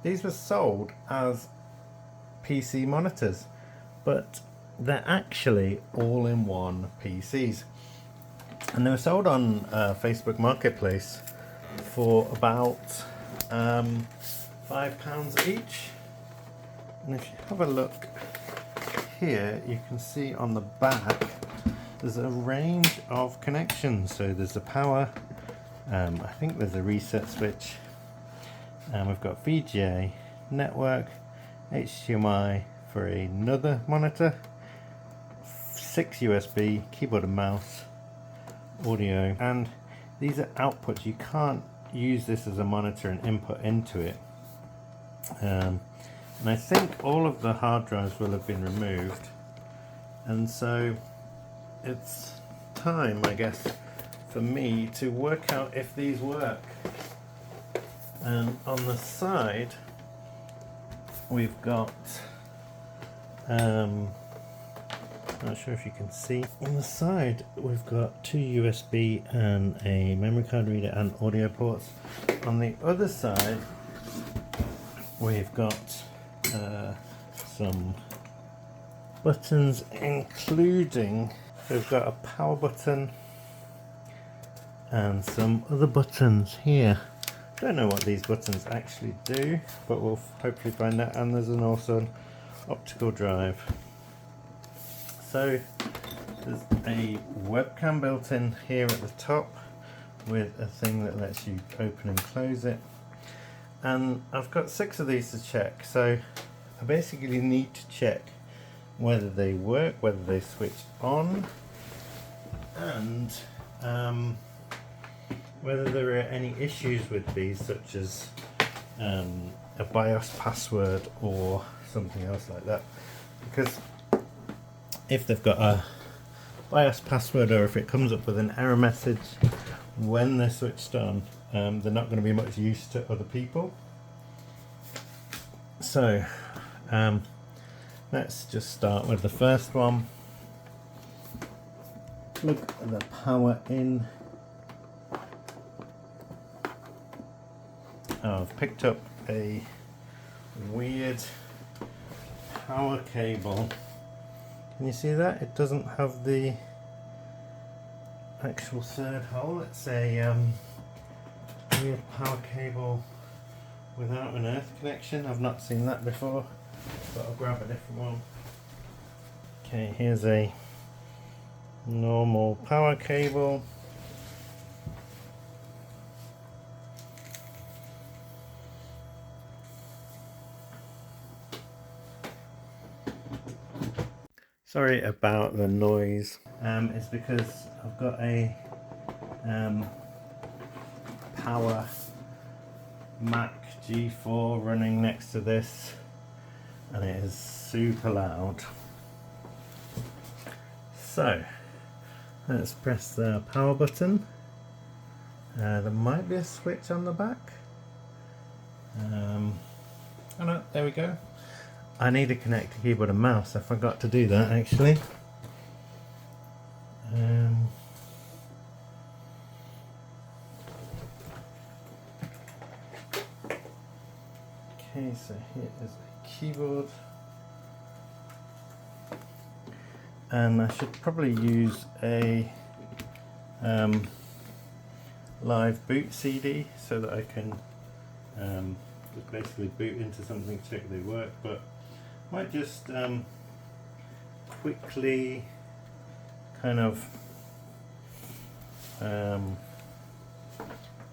these were sold as PC monitors, but they're actually all-in-one PCs, and they were sold on Facebook Marketplace for about £5 each. And if you have a look here, you can see on the back there's a range of connections. So there's a power, I think there's a reset switch, and we've got VGA, network, HDMI for another monitor, 6 USB, keyboard and mouse, audio, and these are outputs. You can't use this as a monitor and input into it. And I think all of the hard drives will have been removed, and so it's time, I guess, for me to work out if these work. And on the side we've got not sure if you can see, on the side we've got 2 USB and a memory card reader and audio ports. On the other side we've got some buttons, including we've got a power button and some other buttons here. Don't know what these buttons actually do, but we'll hopefully find out. And there's also an optical drive. So there's a webcam built in here at the top with a thing that lets you open and close it. And I've got 6 of these to check, so I basically need to check whether they work, whether they switch on, and whether there are any issues with these, such as a BIOS password or something else like that. Because if they've got a BIOS password, or if it comes up with an error message when they're switched on, they're not going to be much use to other people. So let's just start with the first one. Plug the power in. I've picked up a weird power cable. Can you see that? It doesn't have the actual third hole. It's a weird power cable without an earth connection. I've not seen that before, but I'll grab a different one. Okay, here's a normal power cable. Sorry about the noise. It's because I've got a Power Mac G4 running next to this, and it is super loud. So let's press the power button. There might be a switch on the back. Oh no, there we go. I need to connect a keyboard and mouse. I forgot to do that actually. Okay, so here is a keyboard, and I should probably use a live boot CD so that I can just basically boot into something, check they work, but might just quickly kind of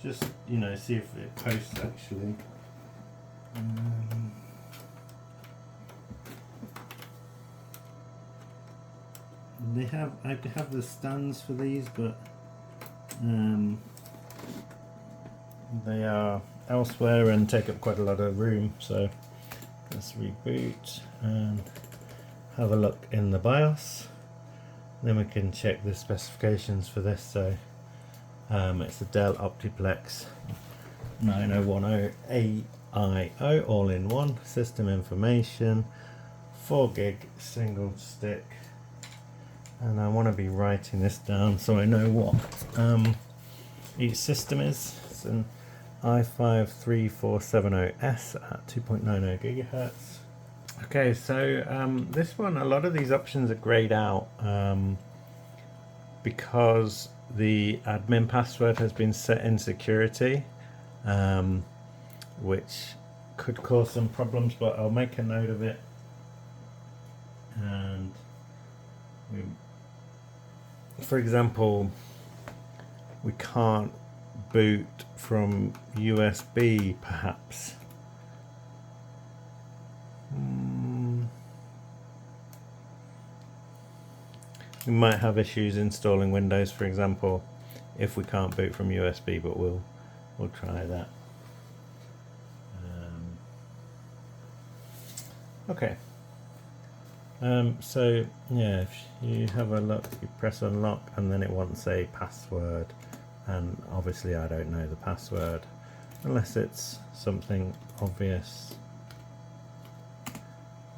just, you know, see if it posts actually. I have the stands for these, but they are elsewhere and take up quite a lot of room, so let's reboot and have a look in the BIOS. Then we can check the specifications for this. So it's a Dell Optiplex 9010 AIO all-in-one, system information, 4 gig single stick, and I want to be writing this down so I know what each system is. It's an i5-3470S at 2.90 gigahertz. Okay, so this one, a lot of these options are grayed out because the admin password has been set in security, which could cause some problems, but I'll make a note of it. And for example, we can't boot from USB perhaps. We might have issues installing Windows, for example, if we can't boot from USB, but we'll try that. Okay. So yeah, if you have a look, you press unlock and then it wants a password, and obviously I don't know the password unless it's something obvious.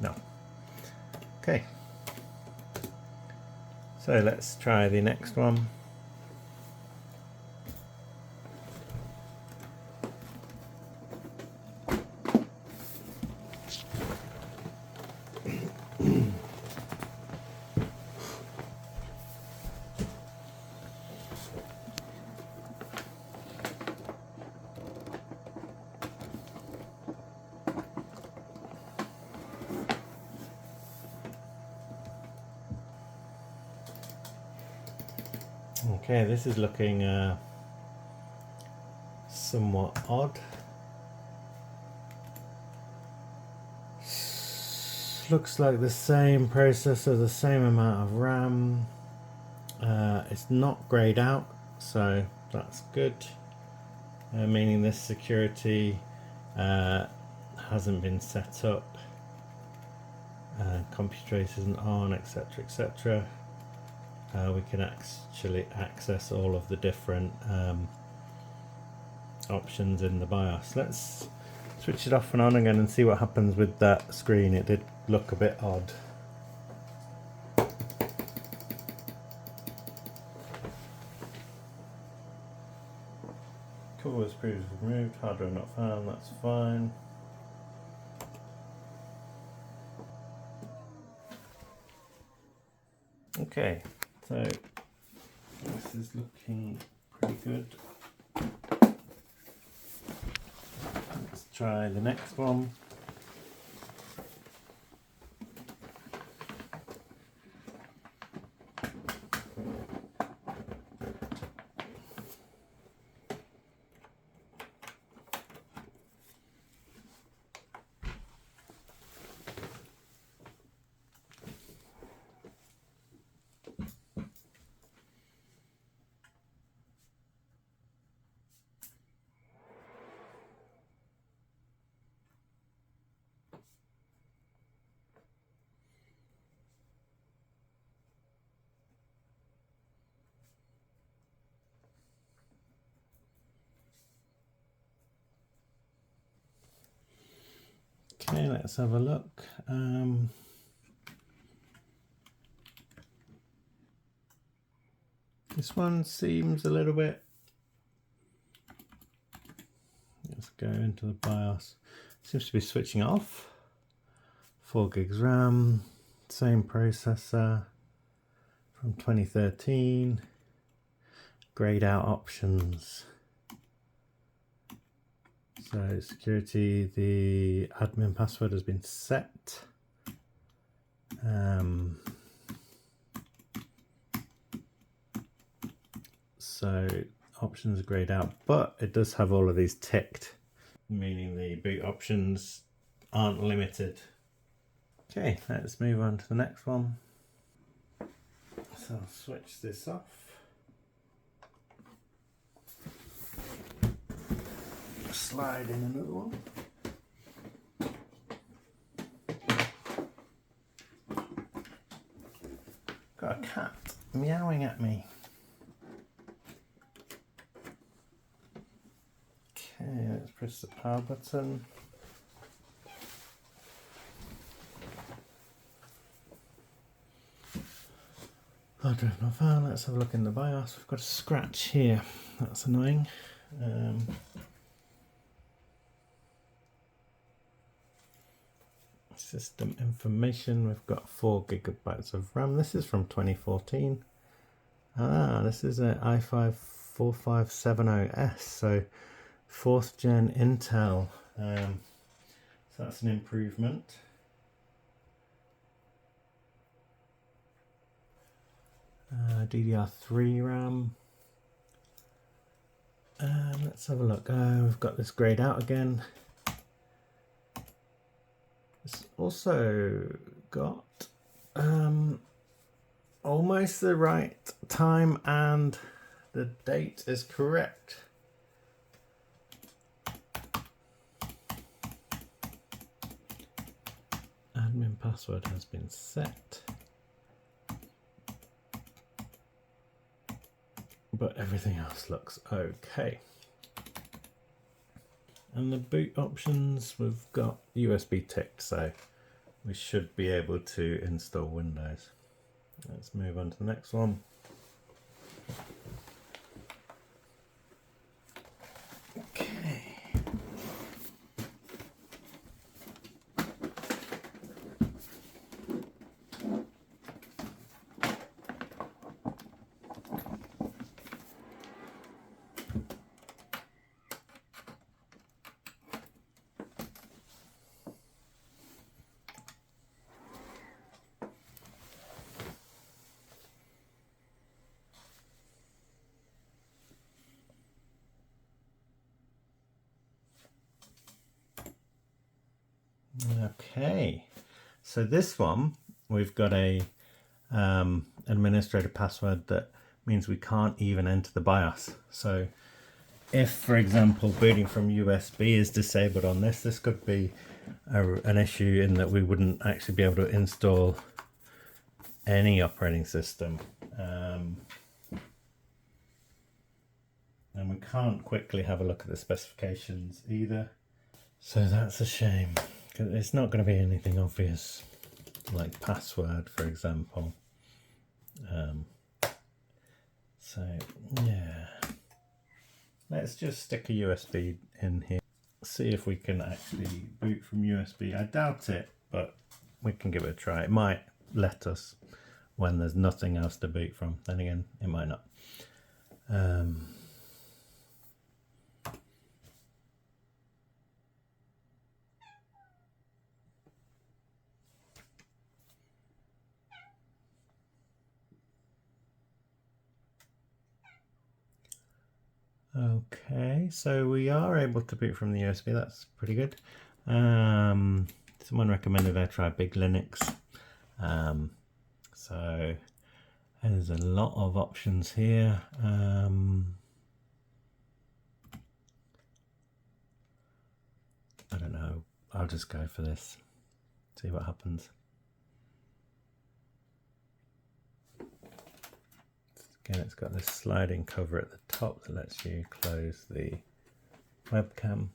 No. Okay. So let's try the next one. Okay, this is looking somewhat odd. Looks like the same processor, the same amount of RAM. It's not grayed out, so that's good, meaning this security hasn't been set up. Computer trace isn't on, etc, etc. We can actually access all of the different options in the BIOS. Let's switch it off and on again and see what happens with that screen. It did look a bit odd. Cover was previously removed, hardware not found, that's fine. Okay, so this is looking pretty good. Let's try the next one. Okay, let's have a look. This one seems a little bit. Let's go into the BIOS. Seems to be switching off. 4 gigs RAM, same processor from 2013. Grayed out options. So security, the admin password has been set. So options are grayed out, but it does have all of these ticked, meaning the boot options aren't limited. Okay, let's move on to the next one. So I'll switch this off. Slide in another one. Got a cat meowing at me. Okay, let's press the power button. Hard drive not found. Let's have a look in the BIOS. We've got a scratch here. That's annoying. System information, we've got 4 GB of RAM. This is from 2014. This is an i5 4570S, so 4th gen Intel. So that's an improvement. DDR3 RAM. Let's have a look. We've got this grayed out again. It's also got almost the right time, and the date is correct. Admin password has been set, but everything else looks okay. And the boot options, we've got USB ticked, so we should be able to install Windows. Let's move on to the next one. Okay. Okay, so this one we've got a administrator password that means we can't even enter the BIOS. So if, for example, booting from USB is disabled on this, this could be an issue in that we wouldn't actually be able to install any operating system. And we can't quickly have a look at the specifications either. So that's a shame. It's not going to be anything obvious like password, for example. So yeah, let's just stick a USB in here, see if we can actually boot from USB. I doubt it, but we can give it a try. It might let us when there's nothing else to boot from. Then again, it might not. Okay, so we are able to boot from the USB. That's pretty good. Someone recommended I try Big Linux. So there's a lot of options here. I don't know. I'll just go for this. See what happens. Again, it's got this sliding cover at the top that lets you close the webcam.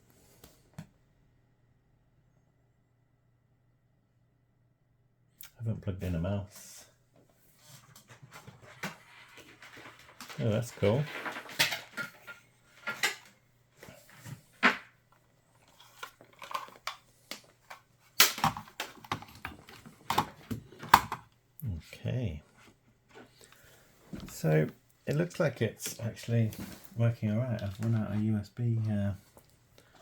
I haven't plugged in a mouse. Oh, that's cool. Okay. So it looks like it's actually working all right. I've run out of USB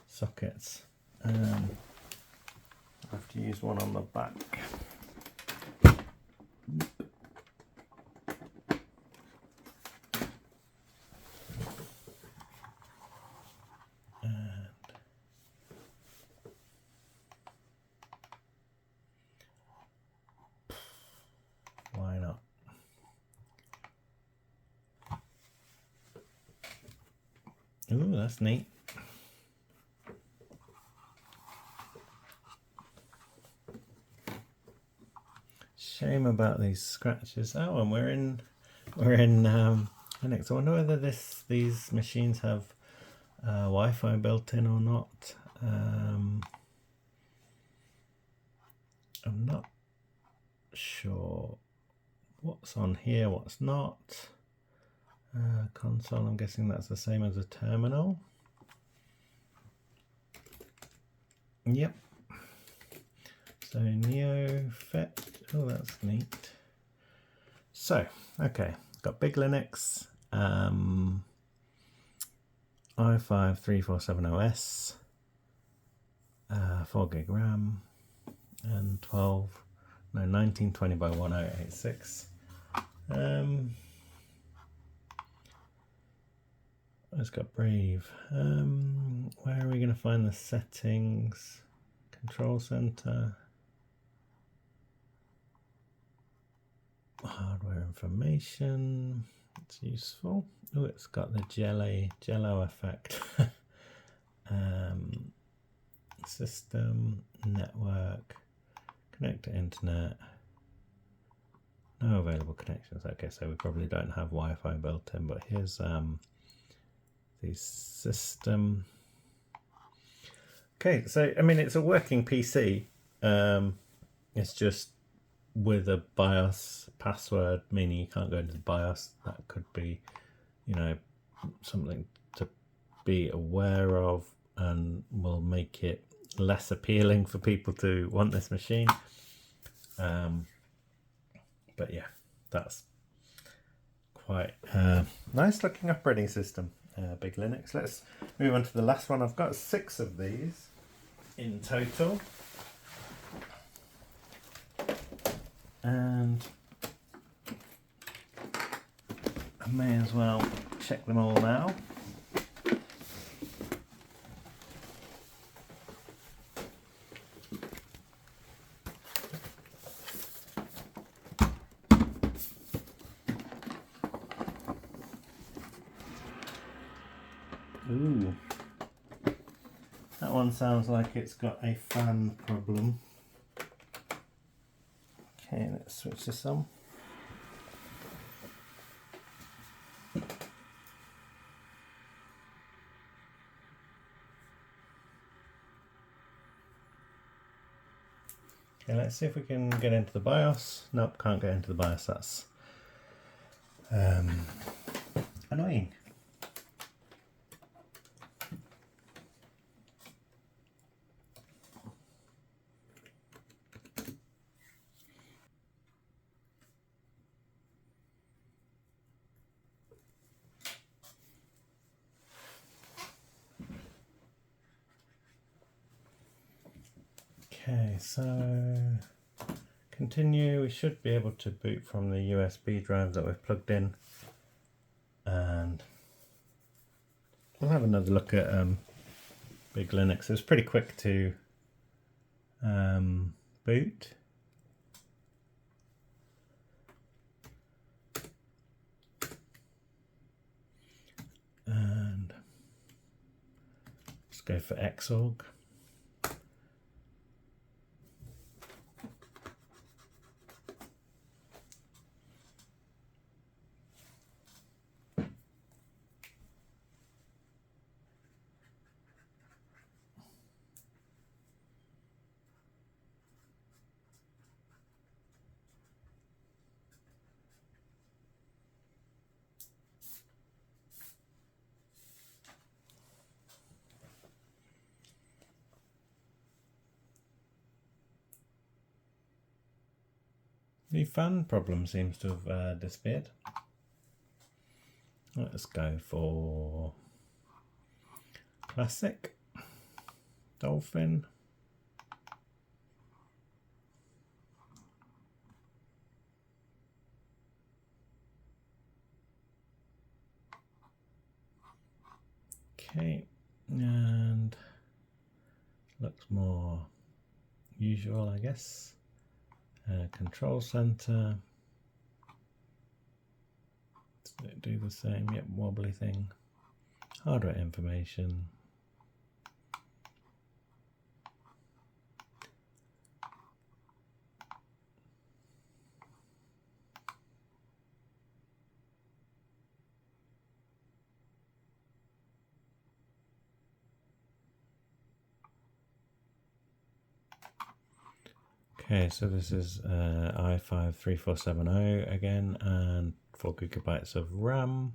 sockets. I have to use one on the back. Why not? Ooh, that's neat. Shame about these scratches. Oh, and we're in Linux. I wonder whether these machines have Wi-Fi built in or not. I'm not sure what's on here, what's not. Console, I'm guessing that's the same as a terminal. Yep. So NeoFet, oh that's neat. So, okay, got Big Linux, i5 3470S, 4 gig RAM, and 1920 by 1086. It's got Brave. Where are we going to find the settings? Control center. Hardware information. It's useful. Oh, it's got the jello effect. System, network, connect to internet. No available connections. Okay, so we probably don't have Wi-Fi built in, but here's the system. Okay, so I mean it's a working PC. It's just with a BIOS password, meaning you can't go into the BIOS. That could be, you know, something to be aware of, and will make it less appealing for people to want this machine. But yeah, that's quite nice looking operating system. Big Linux. Let's move on to the last one. I've got 6 of these in total, and I may as well check them all now. Ooh, that one sounds like it's got a fan problem. Okay, let's switch this on. Okay, let's see if we can get into the BIOS. Nope, can't get into the BIOS. That's annoying. Okay, so continue. We should be able to boot from the USB drive that we've plugged in, and we'll have another look at Big Linux. It was pretty quick to boot. And let's go for Xorg. The fan problem seems to have disappeared. Let's go for Classic, Dolphin. Okay, and looks more usual, I guess. Control center. Does it do the same? Yep, wobbly thing. Hardware information. Okay, so this is i5 3470 again, and 4 gigabytes of RAM.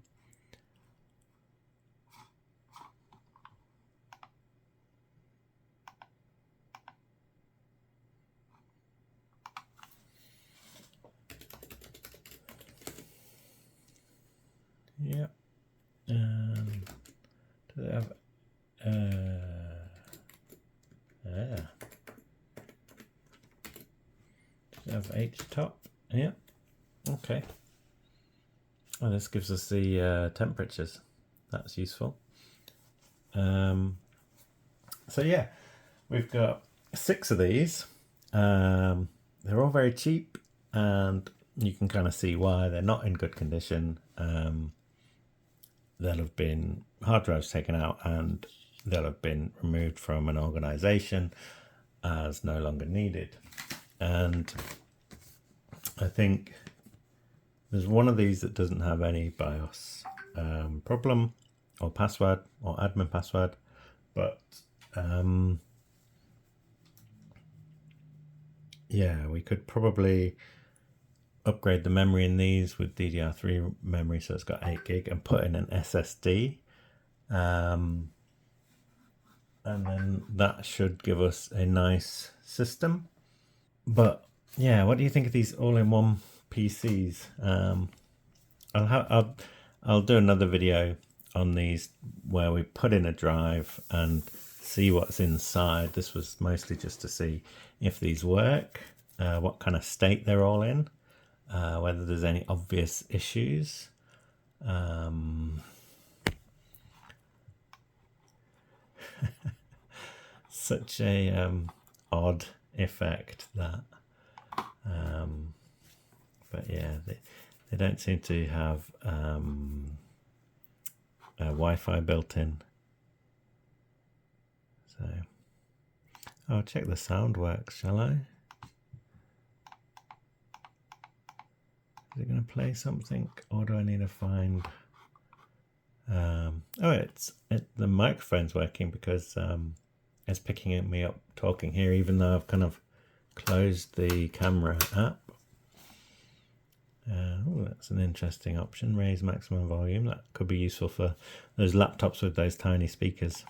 H top. Yeah. Okay. Oh, this gives us the temperatures. That's useful. So yeah, we've got 6 of these. They're all very cheap, and you can kind of see why. They're not in good condition. They'll have been hard drives taken out, and they'll have been removed from an organization as no longer needed. And I think there's one of these that doesn't have any BIOS problem or password or admin password, but yeah, we could probably upgrade the memory in these with DDR3 memory, so it's got 8 gig, and put in an SSD, and then that should give us a nice system. But yeah, what do you think of these all-in-one PCs? I'll do another video on these where we put in a drive and see what's inside. This was mostly just to see if these work, what kind of state they're all in, whether there's any obvious issues. Such a odd effect, that. But yeah, they don't seem to have Wi-Fi built in. So I'll check the sound works, shall I? Is it going to play something, or do I need to find... oh, the microphone's working because it's picking me up talking here, even though I've kind of closed the camera app. Oh, that's an interesting option. Raise maximum volume. That could be useful for those laptops with those tiny speakers.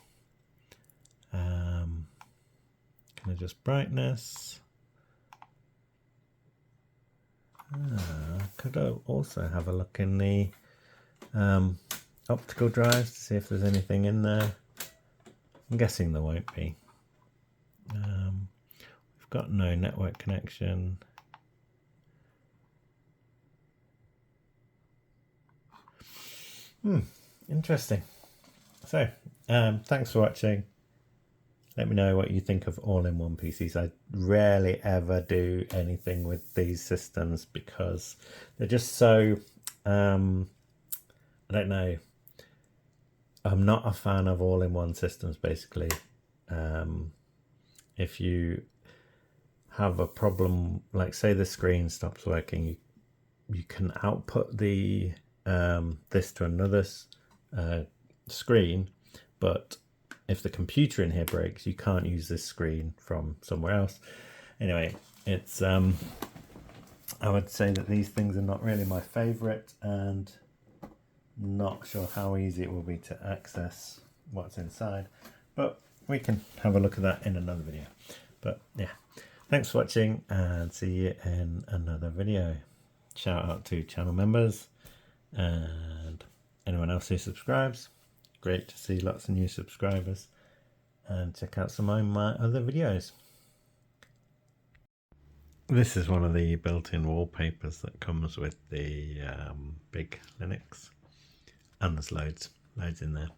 Can I just brightness? Could I also have a look in the optical drives to see if there's anything in there? I'm guessing there won't be. We've got no network connection. Interesting. So, thanks for watching. Let me know what you think of all-in-one PCs. I rarely ever do anything with these systems because they're just so, I don't know. I'm not a fan of all-in-one systems, basically. If you have a problem, like say the screen stops working, you can output the this to another screen, but if the computer in here breaks, you can't use this screen from somewhere else. Anyway, it's I would say that these things are not really my favorite, and not sure how easy it will be to access what's inside, but we can have a look at that in another video. But yeah, thanks for watching, and see you in another video. Shout out to channel members and anyone else who subscribes. Great to see lots of new subscribers, and check out some of my other videos. This is one of the built-in wallpapers that comes with the big Linux, and there's loads in there.